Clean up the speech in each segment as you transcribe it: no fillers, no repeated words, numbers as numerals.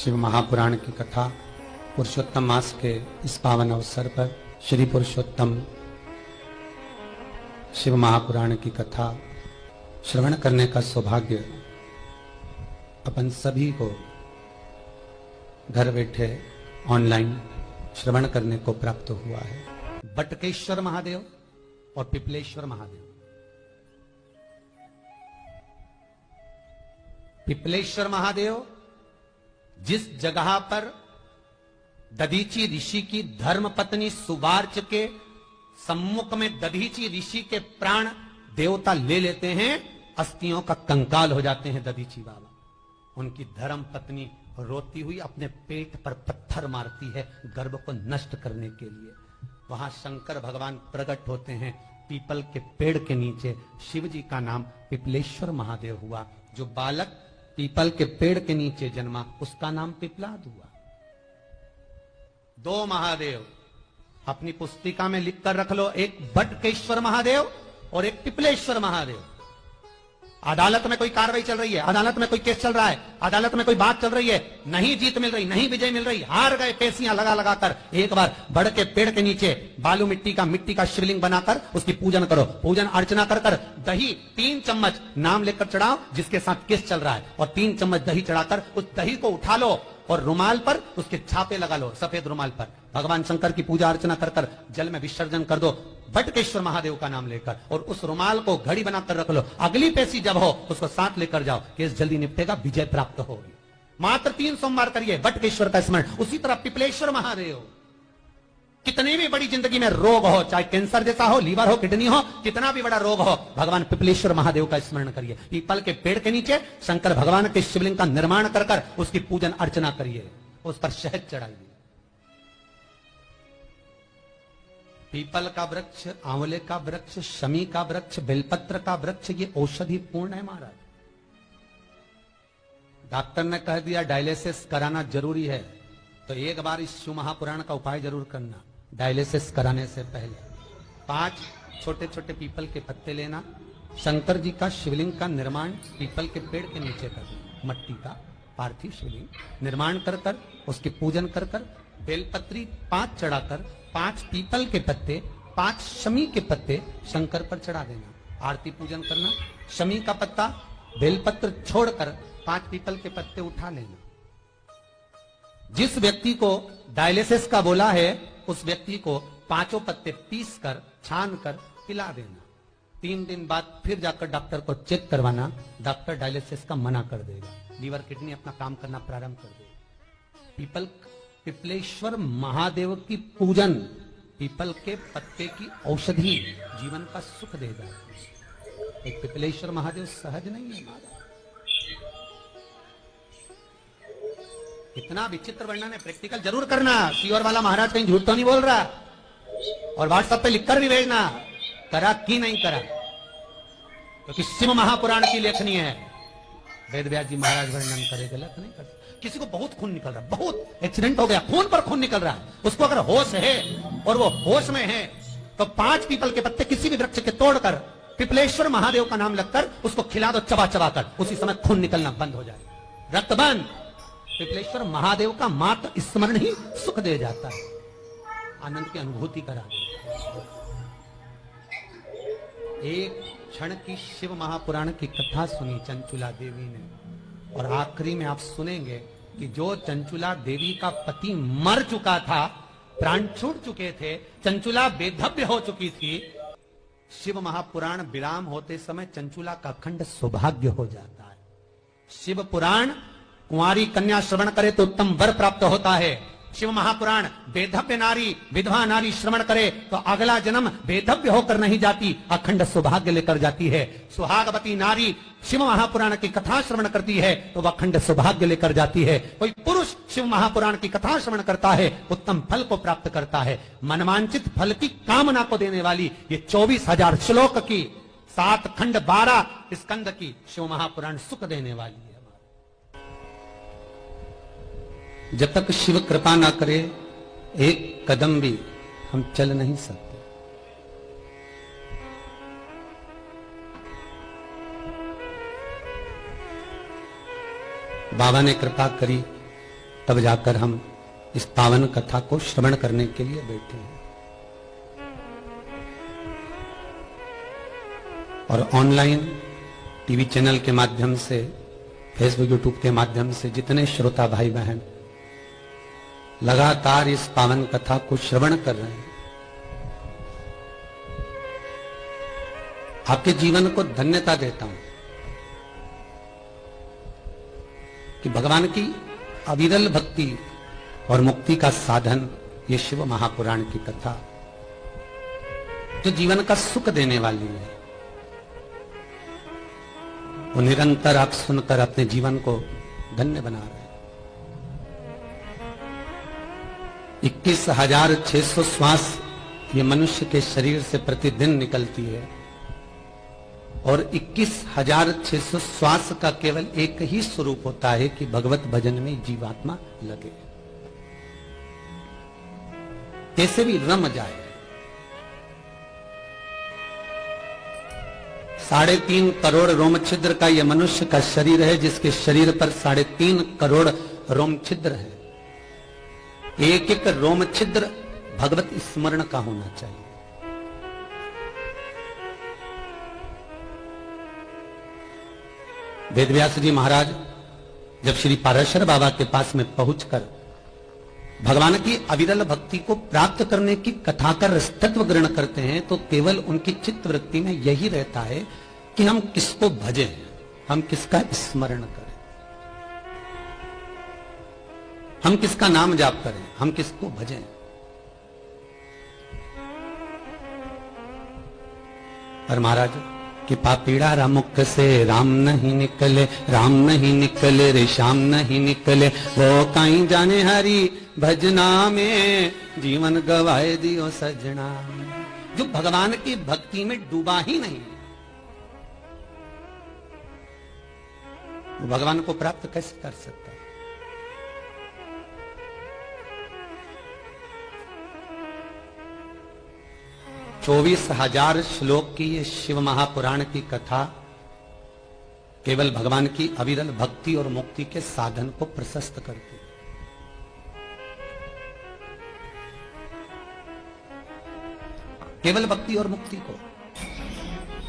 शिव महापुराण की कथा पुरुषोत्तम मास के इस पावन अवसर पर श्री पुरुषोत्तम शिव महापुराण की कथा श्रवण करने का सौभाग्य अपन सभी को घर बैठे ऑनलाइन श्रवण करने को प्राप्त हुआ है। बटकेश्वर महादेव और पिपलेश्वर महादेव। पिपलेश्वर महादेव जिस जगह पर दधीची ऋषि की धर्म पत्नी सुवार्च के सम्मुख में दधीची ऋषि के प्राण देवता ले लेते हैं, अस्थियों का कंकाल हो जाते हैं दधीची बाबा। उनकी धर्म पत्नी रोती हुई अपने पेट पर पत्थर मारती है गर्भ को नष्ट करने के लिए। वहां शंकर भगवान प्रकट होते हैं पीपल के पेड़ के नीचे। शिव जी का नाम पिपलेश्वर महादेव हुआ। जो बालक पीपल के पेड़ के नीचे जन्मा उसका नाम पिपलाद हुआ। दो महादेव अपनी पुस्तिका में लिखकर रख लो, एक बटकेश्वर महादेव और एक पिपलेश्वर महादेव। अदालत में कोई कार्रवाई चल रही है, अदालत में कोई केस चल रहा है, अदालत में कोई बात चल रही है, नहीं जीत मिल रही, नहीं विजय मिल रही, हार गए, पेशियां लगा लगा कर एक बार बड़ के पेड़ के नीचे बालू मिट्टी का शिवलिंग बनाकर उसकी पूजन करो। पूजन अर्चना कर कर दही 3 चम्मच नाम लेकर चढ़ाओ जिसके साथ केस चल रहा है, और 3 चम्मच दही चढ़ाकर उस दही को उठा लो और रुमाल पर उसके छापे लगा लो, सफेद रुमाल पर। भगवान शंकर की पूजा अर्चना कर कर जल में विसर्जन कर दो बटकेश्वर महादेव का नाम लेकर, और उस रुमाल को घड़ी बनाकर रख लो। अगली पेशी जब हो उसको साथ लेकर जाओ, केस जल्दी निपटेगा, विजय प्राप्त होगी। मात्र 3 सोमवार करिए बटकेश्वर का स्मरण। उसी तरह पिपलेश्वर महादेव, कितनी भी बड़ी जिंदगी में रोग हो, चाहे कैंसर जैसा हो, लीवर हो, किडनी हो, कितना भी बड़ा रोग हो, भगवान पिपलेश्वर महादेव का स्मरण करिए। पीपल के पेड़ के नीचे शंकर भगवान के शिवलिंग का निर्माण कर कर उसकी पूजन अर्चना करिए, उस पर शहद चढ़ाइए। पीपल का वृक्ष, आंवले का वृक्ष, शमी का वृक्ष, बेलपत्र का वृक्ष, ये औषधि पूर्ण है महाराज। डॉक्टर ने कह दिया डायलिसिस कराना जरूरी है, तो एक बार इस शिव महापुराण का उपाय जरूर करना। डायलिसिस कराने से पहले 5 छोटे छोटे पीपल के पत्ते लेना, शंकर जी का शिवलिंग का निर्माण पीपल के पेड़ के नीचे करना, मट्टी का पार्थिव शिवलिंग निर्माण कर कर उसकी पूजन कर कर बेलपत्री 5 चढ़ाकर 5 पीपल के पत्ते, 5 शमी के पत्ते शंकर पर चढ़ा देना। आरती पूजन करना, शमी का पत्ता बेलपत्र छोड़कर 5 पीपल के पत्ते उठा लेना। जिस व्यक्ति को डायलिसिस का बोला है उस व्यक्ति को 5 पत्ते पीस कर छान कर पिला देना। 3 दिन बाद फिर जाकर डॉक्टर को चेक करवाना, डॉक्टर डायलिसिस का मना कर देगा, लीवर किडनी अपना काम करना प्रारंभ कर देगा। पिपलेश्वर महादेव की पूजन, पीपल के पत्ते की औषधि जीवन का सुख देगा। एक पिपलेश्वर महादेव सहज नहीं है महाराज। इतना विचित्र वर्णन है, प्रैक्टिकल जरूर करना। श्योर वाला महाराज कहीं झूठ तो नहीं बोल रहा, और व्हाट्सएप पे लिखकर भी भेजना करा कि नहीं करा, क्योंकि शिव महापुराण की लेखनी है। वेद व्यास जी महाराज वर्णन करे, गलत नहीं कर। किसी को बहुत खून निकल रहा है, बहुत एक्सीडेंट हो गया, खून पर खून निकल रहा है, उसको अगर होश है और वो होश में है तो 5 पीपल के पत्ते किसी भी वृक्ष के तोड़कर पिपलेश्वर महादेव का नाम लगकर उसको खिला दो चबा चबा कर, उसी समय खून निकलना बंद हो जाए, रक्त बंद। पिपलेश्वर महादेव का मात्र स्मरण ही सुख दे जाता है, आनंद की अनुभूति करा देता है। एक क्षण की शिव महापुराण की कथा सुनी चंचुला देवी ने, और आखिरी में आप सुनेंगे कि जो चंचुला देवी का पति मर चुका था, प्राण छूट चुके थे, चंचुला बेधव्य हो चुकी थी, शिव महापुराण विराम होते समय चंचुला का अखंड सौभाग्य हो जाता है। शिव पुराण कुंवारी कन्या श्रवण करे तो उत्तम वर प्राप्त होता है। शिव महापुराण बेधव्य नारी, विधवा नारी श्रवण करे तो अगला जन्म बेधव्य होकर नहीं जाती, अखंड सौभाग्य लेकर जाती है। सुहागवती नारी शिव महापुराण की कथा श्रवण करती है तो वह अखंड सौभाग्य लेकर जाती है। कोई पुरुष शिव महापुराण की कथा श्रवण करता है, उत्तम फल को प्राप्त करता है। मनवांचित फल की कामना को देने वाली ये 24,000 श्लोक की 7 खंड 12 स्कंद की शिव महापुराण सुख देने वाली है। जब तक शिव कृपा ना करे एक कदम भी हम चल नहीं सकते। बाबा ने कृपा करी, तब जाकर हम इस पावन कथा को श्रवण करने के लिए बैठे हैं। और ऑनलाइन टीवी चैनल के माध्यम से, फेसबुक यूट्यूब के माध्यम से जितने श्रोता भाई बहन लगातार इस पावन कथा को श्रवण कर रहे हैं, आपके जीवन को धन्यता देता हूं कि भगवान की अविरल भक्ति और मुक्ति का साधन ये शिव महापुराण की कथा, जो जीवन का सुख देने वाली है, वो निरंतर आप सुनकर अपने जीवन को धन्य बना रहे हैं। 21,600 श्वास ये मनुष्य के शरीर से प्रतिदिन निकलती है, और 21,600 श्वास का केवल एक ही स्वरूप होता है कि भगवत भजन में जीवात्मा लगे, कैसे भी रम जाए। 3.5 करोड़ रोम छिद्र का यह मनुष्य का शरीर है, जिसके शरीर पर 3.5 करोड़ रोम छिद्र है। एक एक रोम छिद्र भगवत स्मरण का होना चाहिए। वेदव्यास जी महाराज जब श्री पाराशर बाबा के पास में पहुंचकर भगवान की अविरल भक्ति को प्राप्त करने की कथा का रसतत्व ग्रहण करते हैं, तो केवल उनकी चित्त वृत्ति में यही रहता है कि हम किसको भजें, हम किसका स्मरण करें, हम किसका नाम जाप करें, हम किसको भजें। और महाराज कि पापीड़ा रामुख से राम नहीं निकले, राम नहीं निकले रे श्याम नहीं निकले, वो कहीं जाने हरी भजना में जीवन गवाए दियो सजना। जो भगवान की भक्ति में डूबा ही नहीं, वो भगवान को प्राप्त कैसे कर सकता है। चौबीस 24,000 श्लोक की ये शिव महापुराण की कथा केवल भगवान की अविरल भक्ति और मुक्ति के साधन को प्रशस्त करती है। केवल भक्ति और मुक्ति को,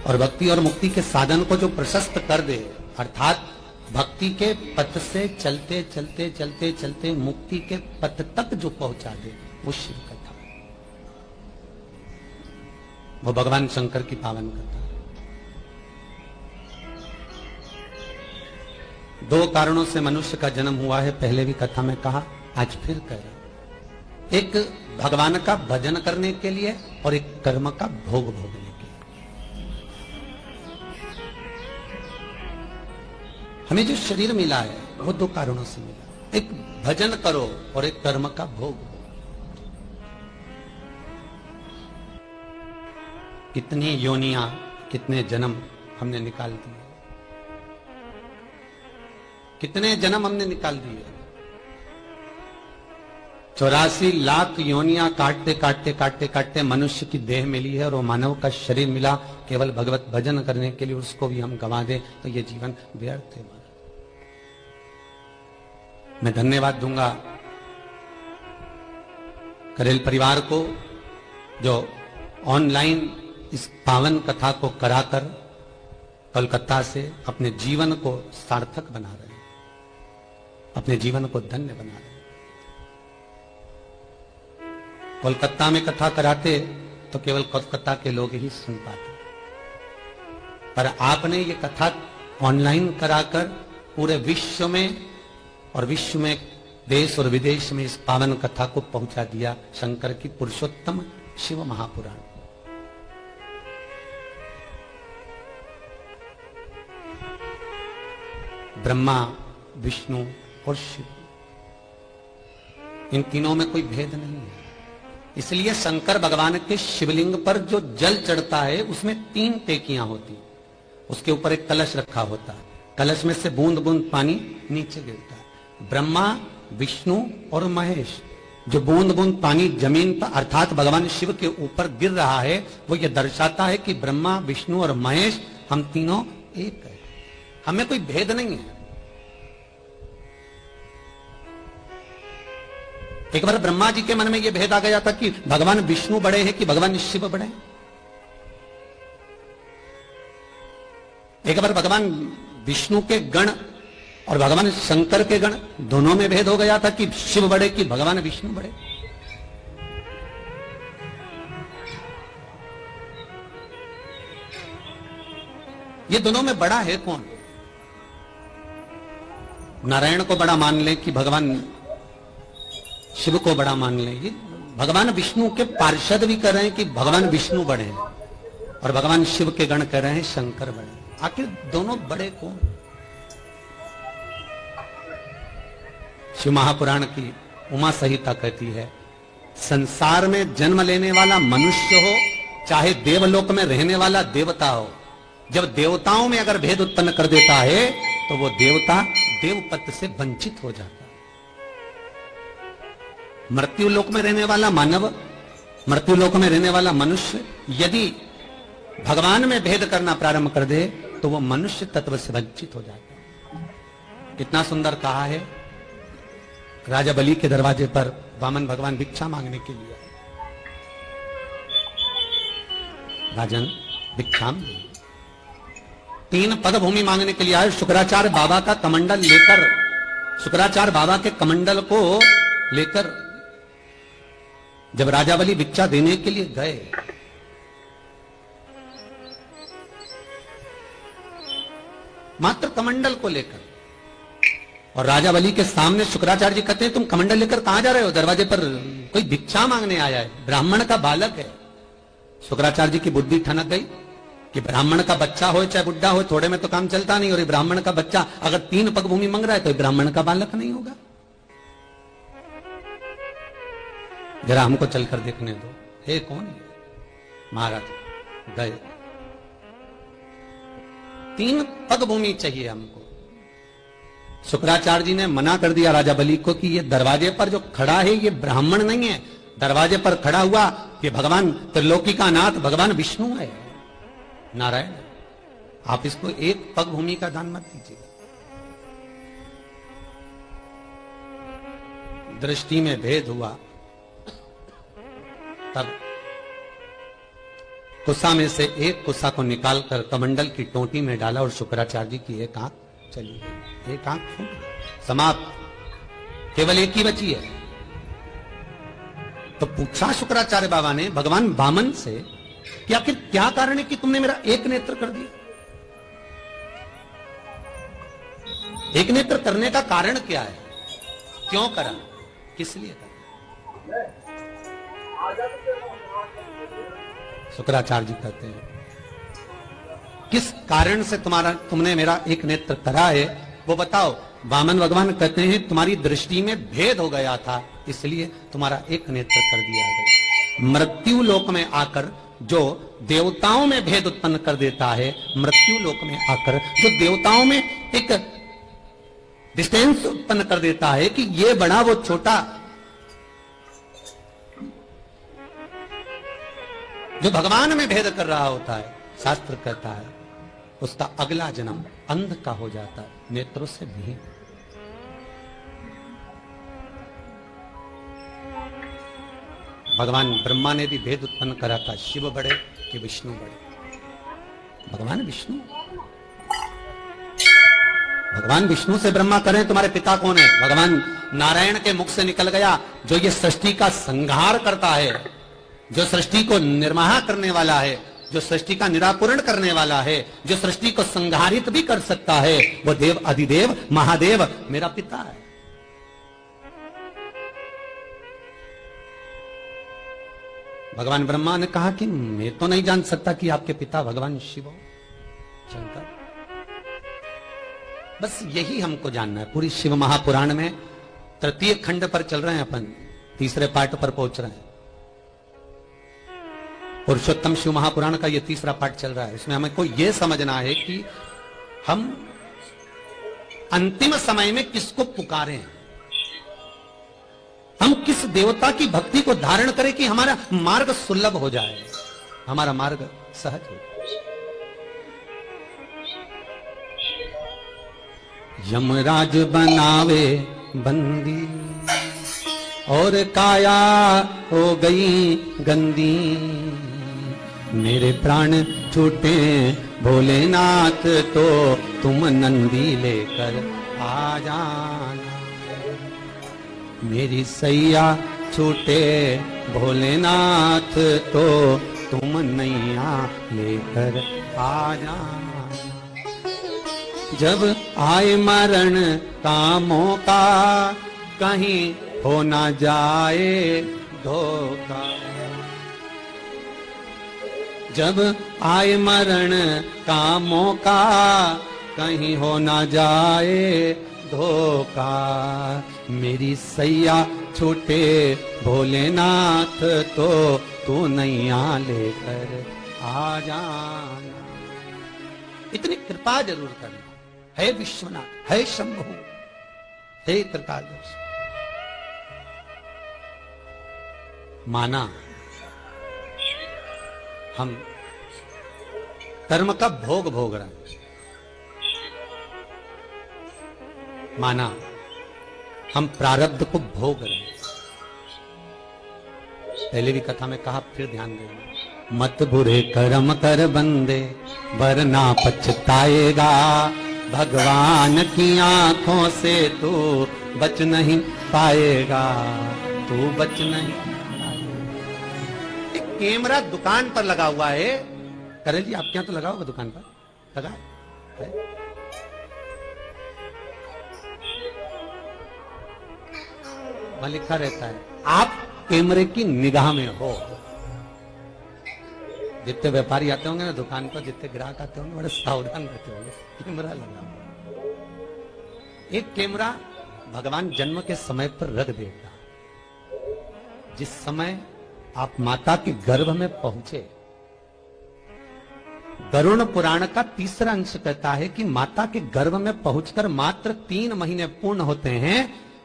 और भक्ति और मुक्ति के साधन को जो प्रशस्त कर दे, अर्थात भक्ति के पथ से चलते चलते चलते चलते मुक्ति के पथ तक जो पहुंचा दे, वो शिव कथा, वो भगवान शंकर की पावन कथा। 2 कारणों से मनुष्य का जन्म हुआ है, पहले भी कथा में कहा, आज फिर कह रहा। एक भगवान का भजन करने के लिए और एक कर्म का भोग भोगने के लिए। हमें जो शरीर मिला है वो 2 कारणों से मिला, एक भजन करो और एक कर्म का भोग। कितनी योनियां, कितने जन्म हमने निकाल दिए, कितने जन्म हमने निकाल दिए। 84 लाख योनियां काटते काटते काटते काटते मनुष्य की देह मिली है, और वो मानव का शरीर मिला केवल भगवत भजन करने के लिए, उसको भी हम गंवा दें तो ये जीवन व्यर्थ है। मैं धन्यवाद दूंगा करेल परिवार को, जो ऑनलाइन इस पावन कथा को कराकर कोलकाता से अपने जीवन को सार्थक बना रहे हैं, अपने जीवन को धन्य बना रहे हैं। कोलकाता में कथा कराते तो केवल कोलकाता के लोग ही सुन पाते, पर आपने ये कथा ऑनलाइन कराकर पूरे विश्व में, और विश्व में देश और विदेश में इस पावन कथा को पहुंचा दिया, शंकर की पुरुषोत्तम शिव महापुराण। ब्रह्मा, विष्णु और शिव, इन तीनों में कोई भेद नहीं है। इसलिए शंकर भगवान के शिवलिंग पर जो जल चढ़ता है उसमें 3 टेकियां होती, उसके ऊपर एक कलश रखा होता है, कलश में से बूंद बूंद पानी नीचे गिरता है। ब्रह्मा, विष्णु और महेश, जो बूंद बूंद पानी जमीन पर अर्थात भगवान शिव के ऊपर गिर रहा है, वो ये दर्शाता है कि ब्रह्मा, विष्णु और महेश हम तीनों एक है, हमें कोई भेद नहीं है। एक बार ब्रह्मा जी के मन में यह भेद आ गया था कि भगवान विष्णु बड़े हैं कि भगवान शिव बड़े हैं। एक बार भगवान विष्णु के गण और भगवान शंकर के गण दोनों में भेद हो गया था कि शिव बड़े कि भगवान विष्णु बड़े। ये दोनों में बड़ा है कौन? नारायण को बड़ा मान ले कि भगवान शिव को बड़ा मान ले। ये भगवान विष्णु के पार्षद भी कह रहे हैं कि भगवान विष्णु बड़े हैं और भगवान शिव के गण कह रहे हैं शंकर बड़े हैं। आखिर दोनों बड़े कौन? शिव महापुराण की उमा संहिता कहती है, संसार में जन्म लेने वाला मनुष्य हो चाहे देवलोक में रहने वाला देवता हो, जब देवताओं में अगर भेद उत्पन्न कर देता है तो वो देवता देवपद से वंचित हो जाता है। मृत्यु लोक में रहने वाला मानव, मृत्यु लोक में रहने वाला मनुष्य यदि भगवान में भेद करना प्रारंभ कर दे तो वो मनुष्य तत्व से वंचित हो जाता है। कितना सुंदर कहा है, राजा बलि के दरवाजे पर वामन भगवान भिक्षा मांगने के लिए, राजन भिक्षाम, 3 पद भूमि मांगने के लिए आए। शुक्राचार्य बाबा का कमंडल लेकर, शुक्राचार्य बाबा के कमंडल को लेकर जब राजा बलि भिक्षा देने के लिए गए, मात्र कमंडल को लेकर, और राजा बलि के सामने शुक्राचार्य जी कहते हैं तुम कमंडल लेकर कहां जा रहे हो? दरवाजे पर कोई भिक्षा मांगने आया है, ब्राह्मण का बालक है। शुक्राचार्य जी की बुद्धि ठनक गई कि ब्राह्मण का बच्चा हो चाहे बुढ़ा हो, थोड़े में तो काम चलता नहीं, और ये ब्राह्मण का बच्चा अगर 3 पग भूमि मांग रहा है तो ब्राह्मण का बालक नहीं होगा। जरा हमको चलकर देखने दो, हे कौन है? महाराज गए, 3 पग भूमि चाहिए हमको। शुक्राचार्य जी ने मना कर दिया राजा बलि को कि ये दरवाजे पर जो खड़ा है ये ब्राह्मण नहीं है, दरवाजे पर खड़ा हुआ ये भगवान त्रिलोकी का नाथ भगवान विष्णु है, नारायण। आप इसको 1 पग भूमि का दान मत दीजिए। दृष्टि में भेद हुआ, तब कुसा में से एक कुसा को निकालकर कमंडल की टोटी में डाला और शुक्राचार्य जी की एक आंख चली गई, एक आंख समाप्त, केवल एक ही बची है। तो पूछा शुक्राचार्य बाबा ने भगवान वामन से कि आखिर क्या कारण है कि तुमने मेरा एक नेत्र कर दिया? एक नेत्र करने का कारण क्या है? क्यों करा? किस लिए करा? शुक्राचार्य जी कहते हैं किस कारण से तुमने मेरा एक नेत्र करा है वो बताओ। वामन भगवान कहते हैं तुम्हारी दृष्टि में भेद हो गया था इसलिए तुम्हारा एक नेत्र कर दिया गया। मृत्यु लोक में आकर जो देवताओं में भेद उत्पन्न कर देता है, मृत्यु लोक में आकर जो देवताओं में एक डिस्टेंस उत्पन्न कर देता है कि ये बड़ा वो छोटा, जो भगवान में भेद कर रहा होता है, शास्त्र कहता है उसका अगला जन्म अंध का हो जाता है, नेत्रों से भी। भगवान ब्रह्मा ने भी भेद उत्पन्न करा था, शिव बड़े कि विष्णु बड़े? भगवान विष्णु, भगवान विष्णु से ब्रह्मा करें तुम्हारे पिता कौन है? भगवान नारायण के मुख से निकल गया जो ये सृष्टि का संहार करता है, जो सृष्टि को निर्माण करने वाला है, जो सृष्टि का निरापूरण करने वाला है, जो सृष्टि को संहारित भी कर सकता है, वो देव अधिदेव महादेव मेरा पिता है। भगवान ब्रह्मा ने कहा कि मैं तो नहीं जान सकता कि आपके पिता भगवान शिव हो, शंकर। बस यही हमको जानना है। पूरी शिव महापुराण में 3य खंड पर चल रहे हैं अपन, 3रे पार्ट पर पहुंच रहे हैं। पुरुषोत्तम शिव महापुराण का ये 3रा पार्ट चल रहा है। इसमें हमें को यह समझना है कि हम अंतिम समय में किसको पुकारें, हम किस देवता की भक्ति को धारण करें कि हमारा मार्ग सुलभ हो जाए, हमारा मार्ग सहज हो जाए। यमराज बनावे बंदी, और काया हो गई गंदी। मेरे प्राण छूटे भोलेनाथ तो तुम नंदी लेकर आ जाना। मेरी सैया छूटे भोलेनाथ तो तुम नैया लेकर आ जाना। जब आए मरण का मौका कहीं हो ना जाए धोखा। जब आए मरण का मौका कहीं हो ना जाए धोखा। मेरी सैया छूटे भोलेनाथ तो तू नैया लेकर आ जाना। इतनी कृपा जरूर करना। है विश्वनाथ, है शंभु, हे त्रिकालदर्शी। माना हम कर्म का भोग भोग रहे हैं। माना हम प्रारब्ध को भोग रहे हैं। पहले भी कथा में कहा, फिर ध्यान देना। मत बुरे कर्म कर बंदे वरना पछताएगा। भगवान की आंखों से तू बच नहीं पाएगा। तू बच नहीं पाएगा। एक कैमरा दुकान पर लगा हुआ है। करण जी आपके यहां तो लगा होगा दुकान पर, लगा है? वहां लिखा रहता है आप कैमरे की निगाह में हो। जितने व्यापारी आते होंगे ना दुकान पर, जितने ग्राहक आते होंगे बड़े सावधान रहते होंगे। कैमरा लगा, एक कैमरा भगवान जन्म के समय पर रख देगा। जिस समय आप माता के गर्भ में पहुंचे, गरुड़ पुराण का तीसरा अंश कहता है कि माता के गर्भ में पहुंचकर मात्र 3 महीने पूर्ण होते हैं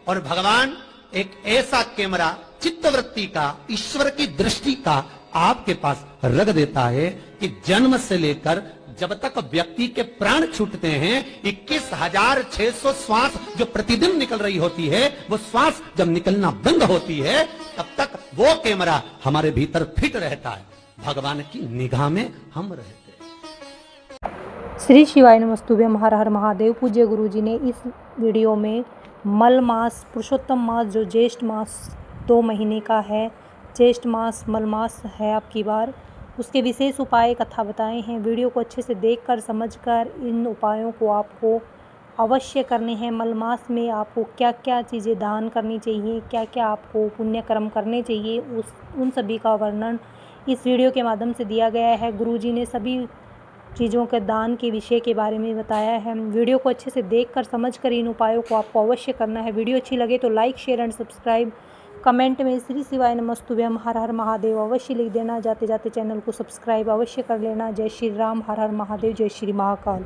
और भगवान एक ऐसा कैमरा चित्तवृत्ति का, ईश्वर की दृष्टि का आपके पास रख देता है कि जन्म से लेकर जब तक व्यक्ति के प्राण छूटते हैं 21,600 श्वास जो प्रतिदिन निकल रही होती है, वो श्वास जब निकलना बंद होती है तब तक वो कैमरा हमारे भीतर फिट रहता है। भगवान की निगाह में हम रहते हैं। श्री शिवाय नमस्तुभ्यम। हर हर महादेव। पूज्य गुरु जी ने इस वीडियो में मल मास, पुरुषोत्तम मास जो ज्येष्ठ मास 2 महीने का है, ज्येष्ठ मास मल मास है आपकी बार, उसके विशेष उपाय कथा बताए हैं। वीडियो को अच्छे से देखकर समझकर इन उपायों को आपको अवश्य करने हैं। मल मास में आपको क्या क्या चीज़ें दान करनी चाहिए, क्या क्या आपको पुण्य कर्म करने चाहिए, उन सभी का वर्णन इस वीडियो के माध्यम से दिया गया है। गुरुजी ने सभी चीज़ों के दान के विषय के बारे में बताया है। वीडियो को अच्छे से देखकर समझकर इन उपायों को आपको अवश्य करना है। वीडियो अच्छी लगे तो like, share and subscribe. Comment में श्री शिवाय नमस्तुभ्यम हर हर महादेव अवश्य लिख देना। जाते जाते चैनल को सब्सक्राइब अवश्य कर लेना। जय श्री राम, हर हर महादेव, जय श्री महाकाल।